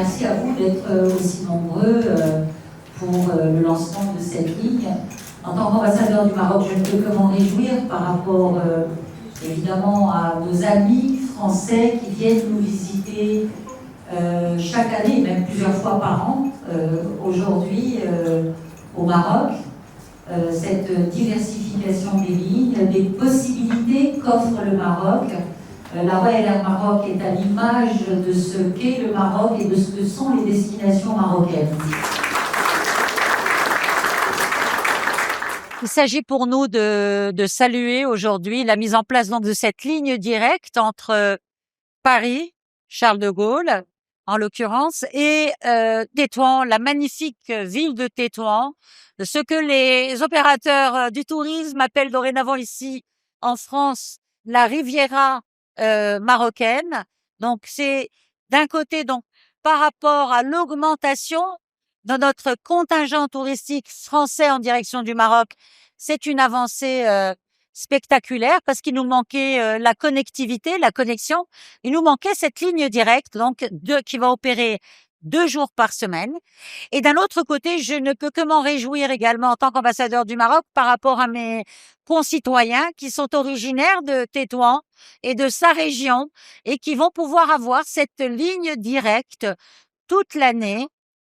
merci à vous d'être aussi nombreux pour le lancement de cette ligne. En tant qu'ambassadeur du Maroc, je ne peux que m'en réjouir par rapport évidemment à nos amis français qui viennent nous visiter chaque année, même plusieurs fois par an, aujourd'hui au Maroc. Cette diversification des lignes, des possibilités qu'offre le Maroc. La Royal Air Maroc est à l'image de ce qu'est le Maroc et de ce que sont les destinations marocaines. Il s'agit pour nous de saluer aujourd'hui la mise en place donc de cette ligne directe entre Paris, Charles de Gaulle, en l'occurrence, et Tétouan, la magnifique ville de Tétouan, ce que les opérateurs du tourisme appellent dorénavant ici en France la Riviera marocaine. Donc c'est d'un côté donc par rapport à l'augmentation de notre contingent touristique français en direction du Maroc, c'est une avancée spectaculaire parce qu'il nous manquait la connectivité, la connexion. Il nous manquait cette ligne directe donc qui va opérer 2 jours par semaine. Et d'un autre côté, je ne peux que m'en réjouir également en tant qu'ambassadeur du Maroc par rapport à mes concitoyens qui sont originaires de Tétouan et de sa région et qui vont pouvoir avoir cette ligne directe toute l'année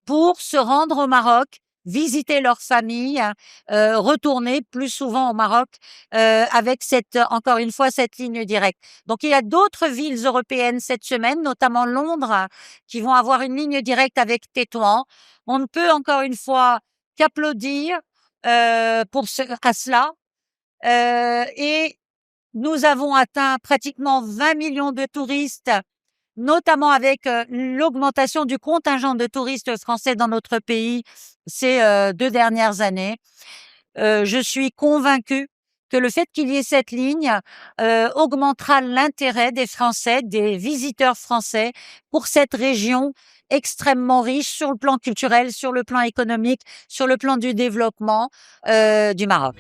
pour se rendre au Maroc, visiter leur famille, retourner plus souvent au Maroc avec encore une fois cette ligne directe. Donc il y a d'autres villes européennes cette semaine, notamment Londres, qui vont avoir une ligne directe avec Tétouan. On ne peut encore une fois qu'applaudir à cela. Et nous avons atteint pratiquement 20 millions de touristes, notamment avec l'augmentation du contingent de touristes français dans notre pays ces 2 dernières années. Je suis convaincue que le fait qu'il y ait cette ligne augmentera l'intérêt des Français, des visiteurs français pour cette région extrêmement riche sur le plan culturel, sur le plan économique, sur le plan du développement du Maroc.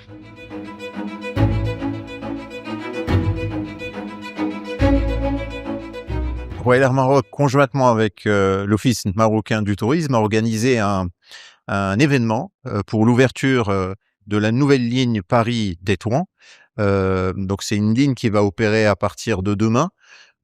Royal Air Maroc, conjointement avec l'Office marocain du tourisme, a organisé un événement pour l'ouverture de la nouvelle ligne Paris-Tétouan. Donc c'est une ligne qui va opérer à partir de demain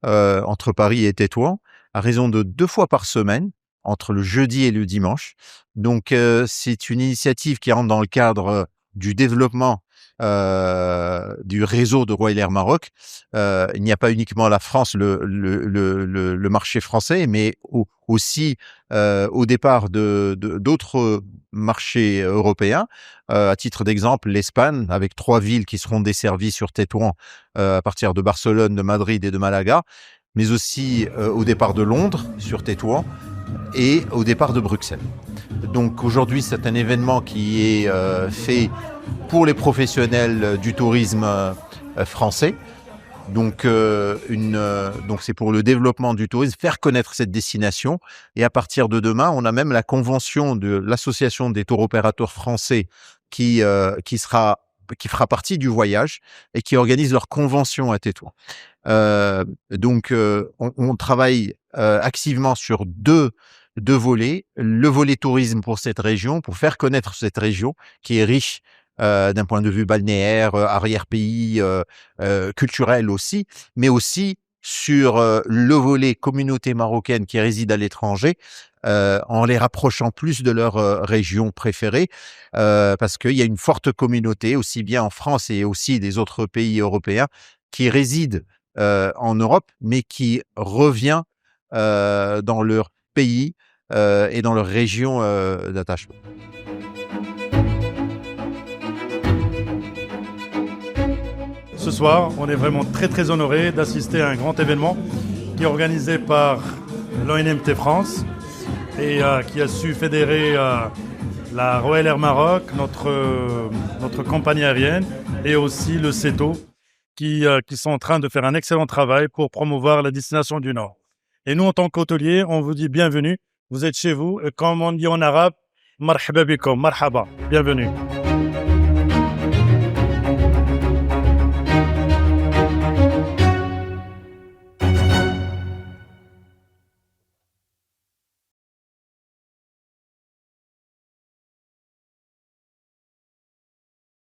entre Paris et Tétouan, à raison de 2 fois par semaine, entre le jeudi et le dimanche. Donc c'est une initiative qui rentre dans le cadre du développement du réseau de Royal Air Maroc. Il n'y a pas uniquement la France, le marché français, mais aussi au départ d'autres marchés européens. À titre d'exemple, l'Espagne, avec 3 villes qui seront desservies sur Tétouan à partir de Barcelone, de Madrid et de Malaga, mais aussi au départ de Londres sur Tétouan et au départ de Bruxelles. Donc aujourd'hui, c'est un événement qui est fait pour les professionnels du tourisme français. Donc c'est pour le développement du tourisme, faire connaître cette destination. Et à partir de demain, on a même la convention de l'association des tour opérateurs français qui fera partie du voyage et qui organise leur convention à Tétouan. On travaille activement sur deux volets. Le volet tourisme pour cette région, pour faire connaître cette région qui est riche d'un point de vue balnéaire, arrière-pays, culturel aussi, mais aussi sur le volet communauté marocaine qui réside à l'étranger, en les rapprochant plus de leur région préférée, parce qu'il y a une forte communauté, aussi bien en France et aussi des autres pays européens, qui résident en Europe, mais qui revient dans leur pays et dans leur région d'attachement. Ce soir, on est vraiment très honoré d'assister à un grand événement qui est organisé par l'ONMT France et qui a su fédérer la Royal Air Maroc, notre compagnie aérienne, et aussi le CETO, qui sont en train de faire un excellent travail pour promouvoir la destination du Nord. Et nous, en tant qu'hôteliers, on vous dit bienvenue. Vous êtes chez vous. Et comme on dit en arabe, marhaba bikum, marhaba, bienvenue.